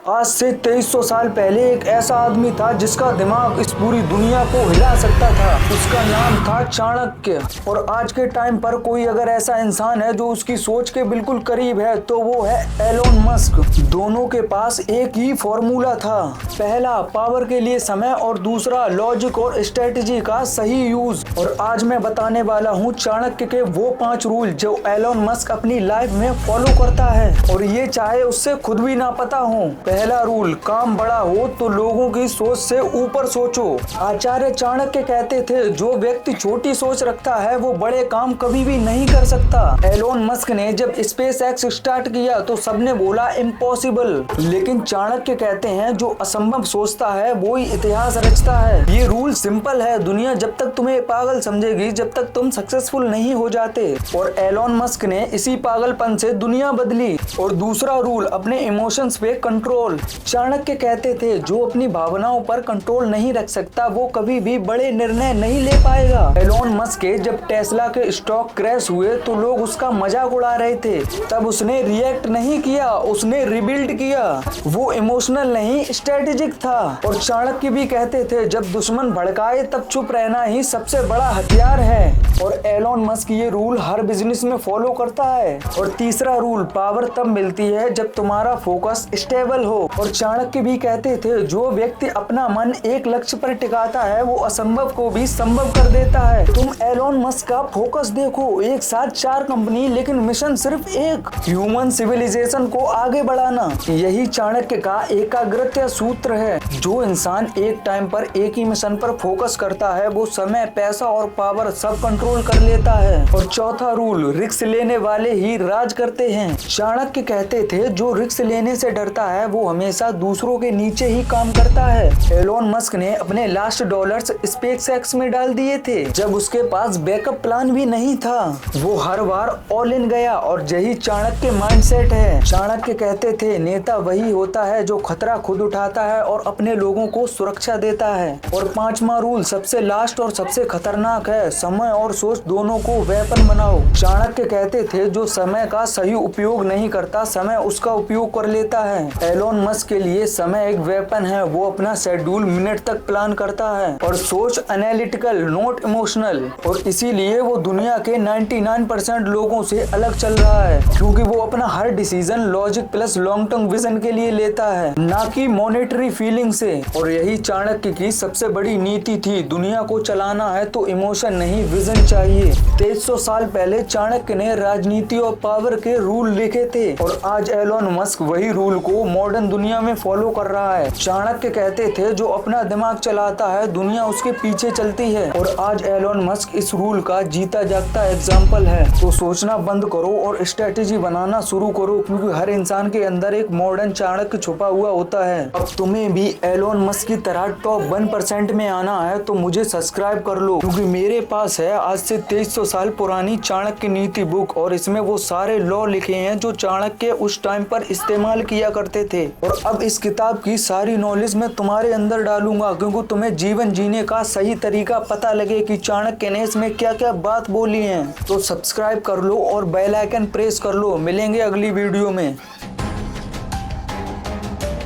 आज से 2300 साल पहले एक ऐसा आदमी था जिसका दिमाग इस पूरी दुनिया को हिला सकता था। उसका नाम था चाणक्य। और आज के टाइम पर कोई अगर ऐसा इंसान है जो उसकी सोच के बिल्कुल करीब है तो वो है एलोन मस्क। दोनों के पास एक ही फॉर्मूला था, पहला पावर के लिए समय और दूसरा लॉजिक और स्ट्रेटजी का सही यूज। और आज मैं बताने वाला हूँ चाणक्य के वो 5 रूल जो एलोन मस्क अपनी लाइफ में फॉलो करता है, और ये चाहे उससे खुद भी ना पता हो। पहला रूल, काम बड़ा हो तो लोगों की सोच से ऊपर सोचो। आचार्य चाणक्य कहते थे जो व्यक्ति छोटी सोच रखता है वो बड़े काम कभी भी नहीं कर सकता। एलोन मस्क ने जब स्पेस एक्स स्टार्ट किया तो सबने बोला इम्पॉसिबल, लेकिन चाणक्य कहते हैं जो असंभव सोचता है वो ही इतिहास रचता है। ये रूल सिंपल है, दुनिया जब तक तुम्हें पागल समझेगी जब तक तुम सक्सेसफुल नहीं हो जाते। और एलोन मस्क ने इसी पागलपन से दुनिया बदली। और दूसरा रूल, अपने इमोशंस पे कंट्रोल। चाणक्य कहते थे जो अपनी भावनाओं पर कंट्रोल नहीं रख सकता वो कभी भी बड़े निर्णय नहीं ले पाएगा। एलोन मस्क के जब टेस्ला के स्टॉक क्रैश हुए तो लोग उसका मजाक उड़ा रहे थे, तब उसने रिएक्ट नहीं किया, उसने रिबिल्ड किया। वो इमोशनल नहीं स्ट्रेटेजिक था। और चाणक्य भी कहते थे जब दुश्मन भड़काए तब चुप रहना ही सबसे बड़ा हथियार है। और एलोन मस्क ये रूल हर बिजनेस में फॉलो करता है। और तीसरा रूल, पावर तब मिलती है जब तुम्हारा फोकस स्टेबल हो। और चाणक्य भी कहते थे जो व्यक्ति अपना मन एक लक्ष्य पर टिकाता है वो असंभव को भी संभव कर देता है। तुम एलोन मस्क का फोकस देखो, एक साथ 4 कंपनी लेकिन मिशन सिर्फ एक, ह्यूमन सिविलाइजेशन को आगे बढ़ाना। यही चाणक्य का एकाग्रता सूत्र है। जो इंसान एक टाइम पर एक ही मिशन पर फोकस करता है वो समय, पैसा और पावर सब कंट्रोल कर लेता है। और चौथा रूल, रिस्क लेने वाले ही राज करते हैं। चाणक्य कहते थे जो रिस्क लेने से डरता है वो हमेशा दूसरों के नीचे ही काम करता है। एलोन मस्क ने अपने लास्ट डॉलर्स स्पेस एक्स में डाल दिए थे जब उसके पास बैकअप प्लान भी नहीं था। वो हर बार ऑल इन गया और यही चाणक्य माइंडसेट है। चाणक्य कहते थे नेता वही होता है जो खतरा खुद उठाता है और अपने लोगों को सुरक्षा देता है। और 5वां रूल सबसे लास्ट और सबसे खतरनाक है, समय और सोच दोनों को वेपन बनाओ। चाणक्य कहते थे जो समय का सही उपयोग नहीं करता समय उसका उपयोग कर लेता है। एलोन मस्क के लिए समय एक वेपन है, वो अपना शेड्यूल मिनट तक प्लान करता है और सोच एनालिटिकल नॉट इमोशनल। और इसीलिए वो दुनिया के 99% लोगों से अलग चल रहा है, क्योंकि वो अपना हर decision logic plus long term vision के लिए लेता है, ना कि मॉनेटरी फीलिंग से। और यही चाणक्य की सबसे बड़ी नीति थी, दुनिया को चलाना है तो इमोशन नहीं विजन चाहिए। 2300 साल पहले चाणक्य ने राजनीति और पावर के रूल लिखे थे और आज एलोन मस्क वही रूल को मॉडर्न दुनिया में फॉलो कर रहा है। चाणक्य कहते थे जो अपना दिमाग चलाता है दुनिया उसके पीछे चलती है। और आज एलोन मस्क इस रूल का जीता जागता एग्जाम्पल है। तो सोचना बंद करो और स्ट्रेटेजी बनाना शुरू करो, क्योंकि हर इंसान के अंदर एक मॉडर्न चाणक्य छुपा हुआ होता है। अब तुम्हें भी एलोन मस्क की तरह टॉप 1% में आना है तो मुझे सब्सक्राइब कर लो, क्योंकि मेरे पास है आज से 2300 साल पुरानी चाणक्य नीति बुक और इसमें वो सारे लॉ लिखे हैं जो चाणक्य उस टाइम पर इस्तेमाल किया करते थे। और अब इस किताब की सारी नॉलेज मैं तुम्हारे अंदर डालूंगा, क्योंकि तुम्हें जीवन जीने का सही तरीका पता लगे कि चाणक्य ने इसमें क्या क्या बात बोली है। तो सब्सक्राइब कर लो और बेल आइकन प्रेस कर लो। मिलेंगे अगली वीडियो में।